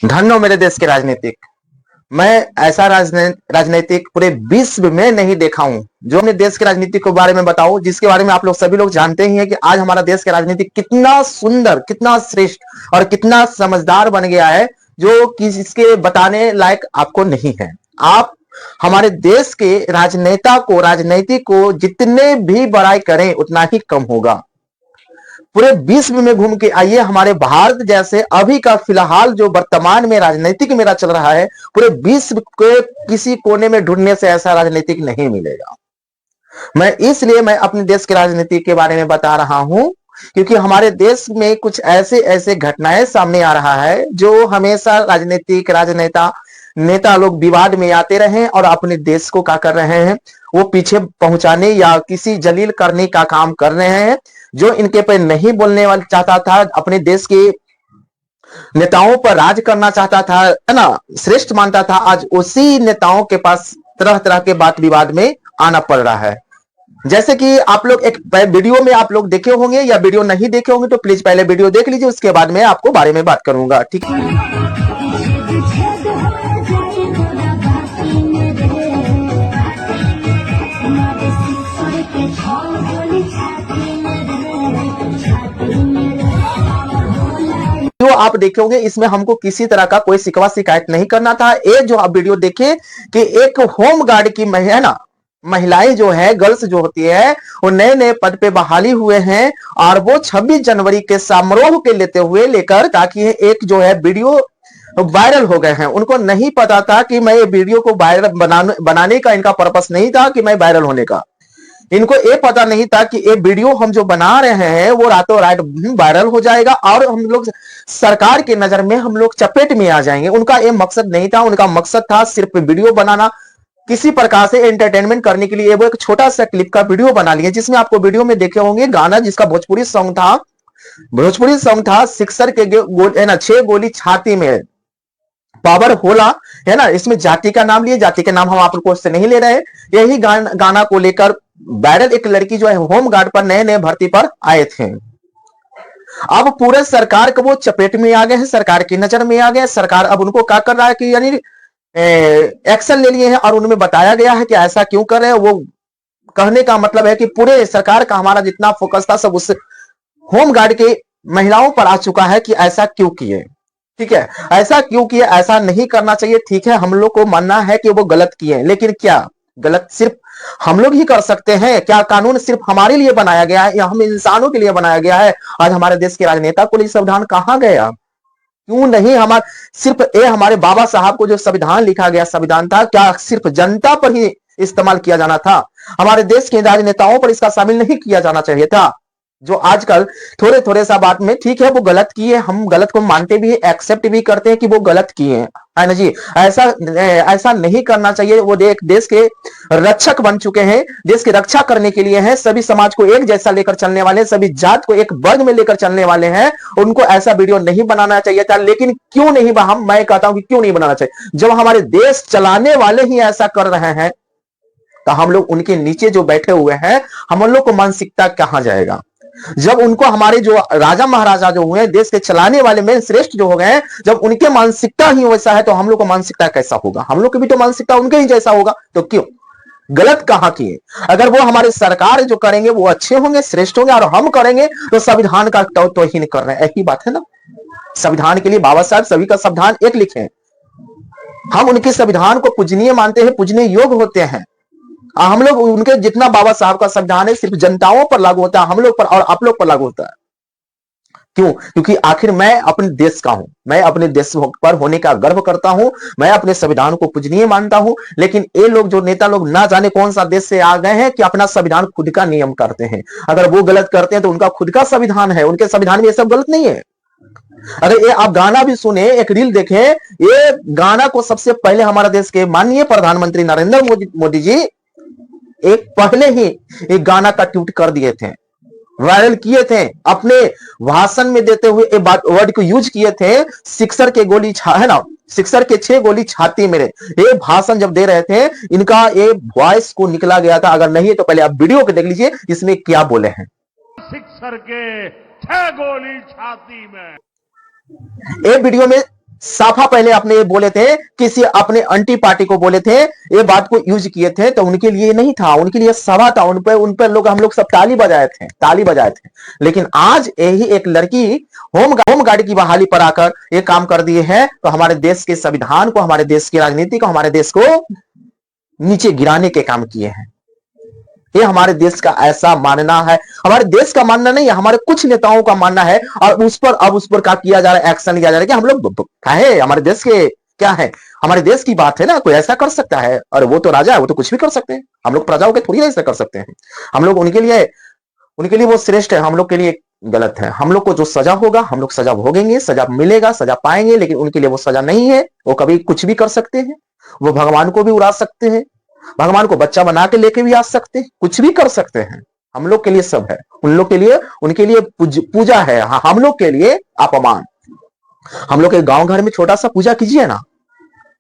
धन्य हो मेरे देश के राजनीतिक। मैं ऐसा राजनीतिक पूरे विश्व में नहीं देखा हूं जो अपने देश के राजनीतिक के बारे में बताओ, जिसके बारे में आप लोग सभी लोग जानते ही हैं कि आज हमारा देश का राजनीतिक कितना सुंदर, कितना श्रेष्ठ और कितना समझदार बन गया है, जो किसके बताने लायक आपको नहीं है। आप हमारे देश के राजनेता को, राजनीतिक को जितने भी बड़ाई करें उतना ही कम होगा। पूरे विश्व में घूम के आइए, हमारे भारत जैसे अभी का फिलहाल जो वर्तमान में राजनीतिक मेरा चल रहा है, पूरे विश्व के किसी कोने में ढूंढने से ऐसा राजनीतिक नहीं मिलेगा। मैं अपने देश के राजनीति के बारे में बता रहा हूं क्योंकि हमारे देश में कुछ ऐसे ऐसे घटनाएं सामने आ रहा है जो हमेशा राजनीतिक, राजनेता, नेता लोग विवाद में आते रहे और अपने देश को क्या कर रहे हैं, वो पीछे पहुंचाने या किसी जलील करने का काम कर रहे हैं। जो इनके पे नहीं बोलने वाला चाहता था, अपने देश के नेताओं पर राज करना चाहता था, है ना, श्रेष्ठ मानता था, आज उसी नेताओं के पास तरह तरह के बात विवाद में आना पड़ रहा है। जैसे कि आप लोग एक वीडियो में आप लोग देखे होंगे या वीडियो नहीं देखे होंगे तो प्लीज पहले वीडियो देख लीजिए, उसके बाद मैं आपको बारे में बात करूंगा, ठीक है। जो आप देखे होंगे इसमें हमको किसी तरह का कोई शिकवा शिकायत नहीं करना था। ये जो आप वीडियो देखे कि एक होम गार्ड की महिलाएं जो है, गर्ल्स जो होती है, वो नए नए पद पे बहाली हुए हैं और वो 26 जनवरी के समारोह के लेकर ताकि एक जो है वीडियो वायरल हो गए हैं। उनको नहीं पता था कि मैं ये वीडियो को वायरल बनाने का इनका पर्पस नहीं था कि मैं वायरल होने का। इनको ये पता नहीं था कि ये वीडियो हम जो बना रहे हैं वो रातों रात वायरल हो जाएगा और हम लोग सरकार की नजर में हम लोग चपेट में आ जाएंगे। उनका ये मकसद नहीं था। उनका मकसद था सिर्फ वीडियो बनाना, किसी प्रकार से एंटरटेनमेंट करने के लिए। वो एक छोटा सा क्लिप का वीडियो बना लिए जिसमें आपको वीडियो में देखे होंगे गाना जिसका भोजपुरी सॉन्ग था सिक्सर के है ना, 6 गोली छाती में, पावर होला, है ना। इसमें जाति का नाम लिए, जाति के नाम हम आप लोगों से नहीं ले रहे। यही गाना को लेकर वायरल एक लड़की जो है होम गार्ड पर नए नए भर्ती पर आए थे। अब पूरे सरकार को वो चपेट में आ गए हैं, सरकार की नजर में आ गए। सरकार अब उनको क्या कर रहा है कि यानी एक्शन ले लिए हैं और उनमें बताया गया है कि ऐसा क्यों कर रहे हैं। वो कहने का मतलब है कि पूरे सरकार का हमारा जितना फोकस था सब उस होम गार्ड के महिलाओं पर आ चुका है कि ऐसा क्यों किए, ठीक है, ऐसा क्यों किए, ऐसा नहीं करना चाहिए। ठीक है, हम लोग को मानना है कि वो गलत किए, लेकिन क्या गलत सिर्फ हम लोग ही कर सकते हैं? क्या कानून सिर्फ हमारे लिए बनाया गया है या हम इंसानों के लिए बनाया गया है? आज हमारे देश के राजनेता को संविधान कहां गया? क्यों नहीं सिर्फ हमारे बाबा साहब को जो संविधान लिखा गया संविधान था, क्या सिर्फ जनता पर ही इस्तेमाल किया जाना था? हमारे देश के राजनेताओं पर इसका शामिल नहीं किया जाना चाहिए था? जो आजकल थोड़े थोड़े सा बात में, ठीक है वो गलत किए, हम गलत को मानते भी है, एक्सेप्ट भी करते हैं कि वो गलत किए, है ना जी। ऐसा नहीं करना चाहिए। वो देश के रक्षक बन चुके हैं, देश की रक्षा करने के लिए हैं, सभी समाज को एक जैसा लेकर चलने वाले, सभी जात को एक वर्ग में लेकर चलने वाले हैं। उनको ऐसा वीडियो नहीं बनाना चाहिए था। लेकिन क्यों नहीं, मैं कहता हूं कि क्यों नहीं बनाना चाहिए? जब हमारे देश चलाने वाले ही ऐसा कर रहे हैं तो हम लोग उनके नीचे जो बैठे हुए हैं, हम लोग को मानसिकता कहां जाएगा? जब उनको हमारे जो राजा महाराजा जो हुए, देश के चलाने वाले में श्रेष्ठ जो हो गए, जब उनके मानसिकता ही वैसा है तो हम लोग को मानसिकता कैसा होगा? हम लोग की भी तो मानसिकता उनके ही जैसा होगा। तो क्यों गलत कहां किए? अगर वो हमारे सरकार जो करेंगे वो अच्छे होंगे, श्रेष्ठ होंगे, और हम करेंगे तो संविधान का तौहीन कर रहे हैं। यही बात है ना। संविधान के लिए बाबा साहब सभी का संविधान एक लिखे, हम उनके संविधान को पूजनीय मानते हैं, पूजनीय योग होते हैं। हम लोग उनके जितना बाबा साहब का संविधान है सिर्फ जनताओं पर लागू होता है, हम लोग पर और आप लोग पर लागू होता है। क्यों? क्योंकि आखिर मैं अपने देश का हूं, मैं अपने देश पर होने का गर्व करता हूं, मैं अपने संविधान को पूजनीय मानता हूं। लेकिन ये लोग जो नेता लोग ना जाने कौन सा देश से आ गए हैं कि अपना संविधान खुद का नियम करते हैं। अगर वो गलत करते हैं तो उनका खुद का संविधान है, उनके संविधान में ये सब गलत नहीं है। अगर ये आप गाना भी सुने, एक रील देखें, ये गाना को सबसे पहले हमारा देश के माननीय प्रधानमंत्री नरेंद्र मोदी जी एक पहले ही एक गाना का ट्वीट कर दिए थे, वायरल किए थे, अपने भाषण में देते हुए एक वर्ड को यूज किए थे, सिक्सर के गोली है ना, सिक्सर के 6 गोली छाती मेरे। ये भाषण जब दे रहे थे, इनका ये वॉइस को निकला गया था। अगर नहीं है तो पहले आप वीडियो को देख लीजिए, इसमें क्या बोले हैं। सिक्सर के 6 गोली छाती में। ये वीडियो में साफा पहले अपने ये बोले थे, किसी अपने एंटी पार्टी को बोले थे, ये बात को यूज किए थे, तो उनके लिए नहीं था, उनके लिए सभा था, उन पर लोग, हम लोग सब ताली बजाए थे। लेकिन आज यही एक लड़की होम गार्ड की बहाली पर आकर ये काम कर दिए हैं, तो हमारे देश के संविधान को, हमारे देश की राजनीति को, हमारे देश को नीचे गिराने के काम किए हैं। ये हमारे देश का ऐसा मानना है, हमारे देश का मानना नहीं है, हमारे कुछ नेताओं का मानना है, और उस पर क्या किया जा रहा है, एक्शन लिया जा रहा है कि हम लोग है, हमारे देश के क्या है, हमारे देश की बात है ना, कोई ऐसा कर सकता है, और वो तो राजा है, वो तो कुछ भी कर सकते हैं, हम लोग प्रजाओं के थोड़ी ऐसा कर सकते हैं। हम लोग उनके लिए वो श्रेष्ठ है, हम लोग के लिए गलत है। हम लोग को जो सजा होगा, हम लोग सजा भोगेंगे, सजा मिलेगा, सजा पाएंगे, लेकिन उनके लिए वो सजा नहीं है। वो कभी कुछ भी कर सकते हैं, वो भगवान को भी उड़ा सकते हैं, भगवान को बच्चा बना के लेके भी आ सकते हैं, कुछ भी कर सकते हैं। हम लोग के लिए सब है, उन लोग के लिए, उनके लिए पूजा है, हम लोग के लिए अपमान। हम लोग के गांव घर में छोटा सा पूजा कीजिए ना,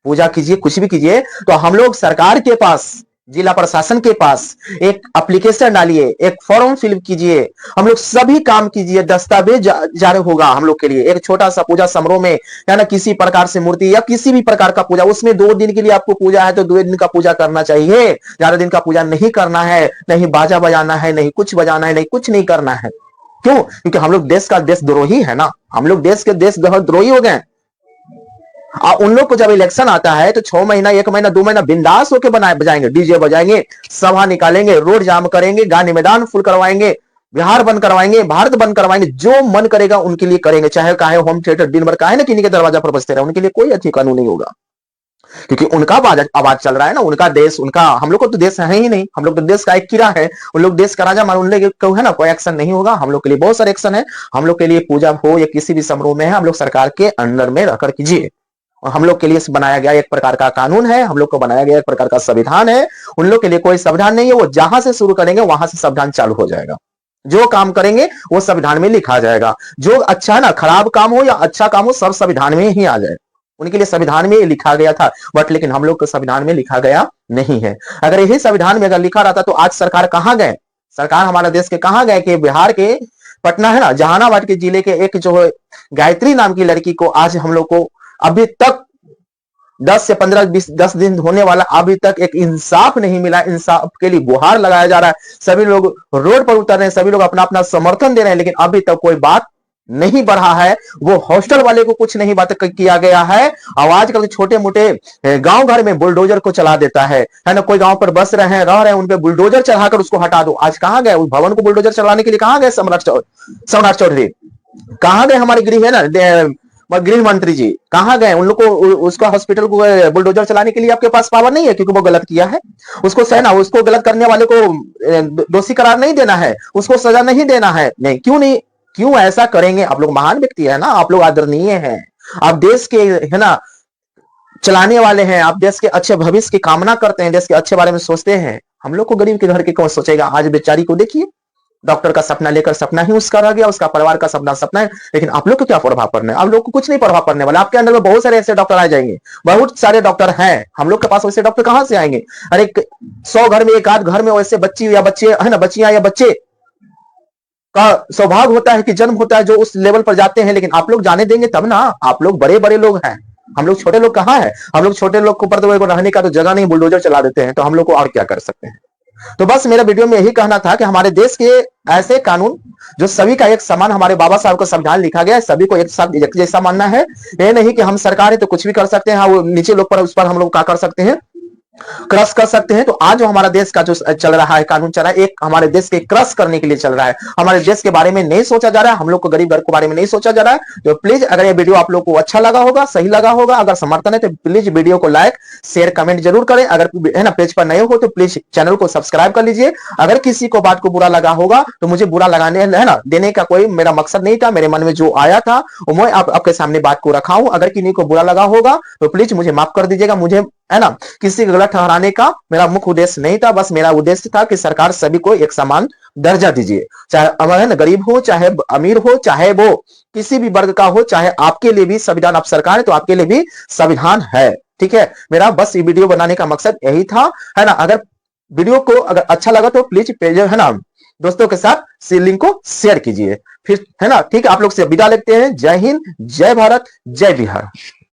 पूजा कीजिए, कुछ भी कीजिए, तो हम लोग सरकार के पास, जिला प्रशासन के पास एक एप्लीकेशन डालिए, एक फॉर्म फिल कीजिए, हम लोग सभी काम कीजिए, दस्तावेज जारी होगा हम लोग के लिए। एक छोटा सा पूजा समारोह में, या ना किसी प्रकार से मूर्ति या किसी भी प्रकार का पूजा, उसमें 2 दिन के लिए आपको पूजा है तो 2 दिन का पूजा करना चाहिए, ज्यादा दिन का पूजा नहीं करना है, नहीं बाजा बजाना है, नहीं कुछ बजाना है, नहीं कुछ नहीं करना है। क्यों? क्योंकि हम लोग देश का देशद्रोही है ना, हम लोग देश के देशद्रोही हो गए। उन लोग को जब इलेक्शन आता है तो 6 महीना, 1 महीना, 2 महीना बिंदास होके बजाएंगे, डीजे बजाएंगे, सभा निकालेंगे, रोड जाम करेंगे, गांधी मैदान फुल करवाएंगे, बिहार बंद करवाएंगे, भारत बंद करवाएंगे, जो मन करेगा उनके लिए करेंगे। चाहे होम थिएटर दिन भर का है ना, किन्हीं के दरवाजा पर बजते रहे, उनके लिए कोई अच्छी कानून नहीं होगा, क्योंकि उनका आवाज चल रहा है ना, उनका देश, उनका। हम लोग को तो देश है ही नहीं, हम लोग तो देश का एक कीड़ा है, उन लोग देश का राजा मान, उन लोग है ना, कोई एक्शन नहीं होगा। हम लोग के लिए बहुत सारे एक्शन है, हम लोग के लिए पूजा हो या किसी भी समारोह में है, हम लोग सरकार के अंडर में रहकर कीजिए। और हम लोग के लिए बनाया गया एक प्रकार का कानून है, हम लोग को बनाया गया एक प्रकार का संविधान है। उन लोग के लिए कोई संविधान नहीं है, वो जहां से शुरू करेंगे वहां से संविधान चालू हो जाएगा। जो काम करेंगे वो संविधान में लिखा जाएगा, जो अच्छा है ना, खराब काम हो या अच्छा काम हो, सब संविधान में ही आ जाए। उनके लिए संविधान में लिखा गया था, बट लेकिन हम लोग को संविधान में लिखा गया नहीं है। अगर यही संविधान में अगर लिखा रहता तो आज सरकार कहां गए, सरकार हमारे देश के कहां गए कि बिहार के पटना है ना, जहानाबाद के जिले के एक जो गायत्री नाम की लड़की को आज हम लोग को अभी तक 10 से 15 20 10 दिन होने वाला, अभी तक एक इंसाफ नहीं मिला। इंसाफ के लिए गुहार लगाया जा रहा है, सभी लोग रोड पर उतर रहे हैं, सभी लोग अपना अपना समर्थन दे रहे हैं, लेकिन अभी तक कोई बात नहीं बढ़ा है। वो हॉस्टल वाले को कुछ नहीं बात किया गया है। आवाज करके छोटे मोटे गांव घर में बुलडोजर को चला देता है ना, कोई गांव पर बस रहे हैं, रह रहे हैं, उनपे बुलडोजर चढ़ाकर उसको हटा दो। आज कहां गए उस भवन को बुलडोजर चलाने के लिए, कहां गए सम्राट चौधरी, कहां गए हमारे गृह है ना, गृह मंत्री जी कहां गए? उन लोग को, उसका हॉस्पिटल को बुलडोजर चलाने के लिए आपके पास पावर नहीं है, क्योंकि वो गलत किया है। उसको सहना, उसको गलत करने वाले को दोषी करार नहीं देना है, उसको सजा नहीं देना है। नहीं, क्यों नहीं, क्यों ऐसा करेंगे? आप लोग महान व्यक्ति है ना, आप लोग आदरणीय हैं, आप देश के है ना चलाने वाले हैं, आप देश के अच्छे भविष्य की कामना करते हैं, देश के अच्छे बारे में सोचते हैं। हम लोग को गरीब के घर के कौन सोचेगा? आज बेचारी को देखिए, डॉक्टर का सपना लेकर सपना ही उसका रह गया, उसका परिवार का सपना सपना है। लेकिन आप लोग को क्या प्रभाव पड़ने, आप लोग को कुछ नहीं प्रभाव पड़ने वाला। आपके अंदर में बहुत सारे ऐसे डॉक्टर आ जाएंगे, बहुत सारे डॉक्टर हैं, हम लोग के पास वैसे डॉक्टर कहां से आएंगे? अरे 100 घर में एक आध घर में वैसे बच्ची या बच्चे है ना, बच्चियां या बच्चे का सौभाग्य होता है कि जन्म होता है जो उस लेवल पर जाते हैं। लेकिन आप लोग जाने देंगे तब ना, आप लोग बड़े बड़े लोग हैं, हम लोग छोटे लोग कहां है? हम लोग छोटे लोग को ऊपर तो रहने का तो जगह नहीं, बुलडोजर चला देते हैं, तो हम लोग को और क्या कर सकते हैं? तो बस मेरा वीडियो में यही कहना था कि हमारे देश के ऐसे कानून जो सभी का एक समान, हमारे बाबा साहब को संविधान लिखा गया है, सभी को एक साथ एक जैसा मानना है। ये नहीं कि हम सरकार है तो कुछ भी कर सकते हैं, हाँ वो नीचे लोग पर, उस पर हम लोग क्या कर सकते हैं, क्रश कर सकते हैं। तो आज जो हमारा देश का जो चल रहा है कानून चल रहा है, एक हमारे देश के क्रश करने के लिए चल रहा है। हमारे देश के बारे में नहीं सोचा जा रहा है, हम लोग को गरीब घर के बारे में नहीं सोचा जा रहा है। तो प्लीज अगर ये वीडियो आप लोग को अच्छा लगा होगा, सही लगा होगा, अगर समर्थन है तो प्लीज वीडियो को लाइक शेयर कमेंट जरूर करें। अगर है ना पेज पर नए हो तो प्लीज चैनल को सब्सक्राइब कर लीजिए। अगर किसी को बात को बुरा लगा होगा तो मुझे बुरा लगाने है ना देने का कोई मेरा मकसद नहीं था, मेरे मन में जो आया था वो मैं आपके सामने बात को रखा हूं। अगर किसी को बुरा लगा होगा तो प्लीज मुझे माफ कर दीजिएगा। मुझे है ना किसी को गलत ठहराने का मेरा मुख्य उद्देश्य नहीं था, बस मेरा उद्देश्य था कि सरकार सभी को एक समान दर्जा दीजिए, चाहे है ना गरीब हो, चाहे अमीर हो, चाहे वो किसी भी वर्ग का हो, चाहे आपके लिए भी संविधान, आप सरकार है तो आपके लिए भी संविधान है। ठीक है, मेरा बस ये वीडियो बनाने का मकसद यही था, है ना। अगर वीडियो को अगर अच्छा लगा तो प्लीज पेज है ना दोस्तों के साथ लिंक को शेयर कीजिए। फिर है ना, ठीक है, आप लोग से विदा लेते हैं। जय हिंद, जय भारत, जय बिहार।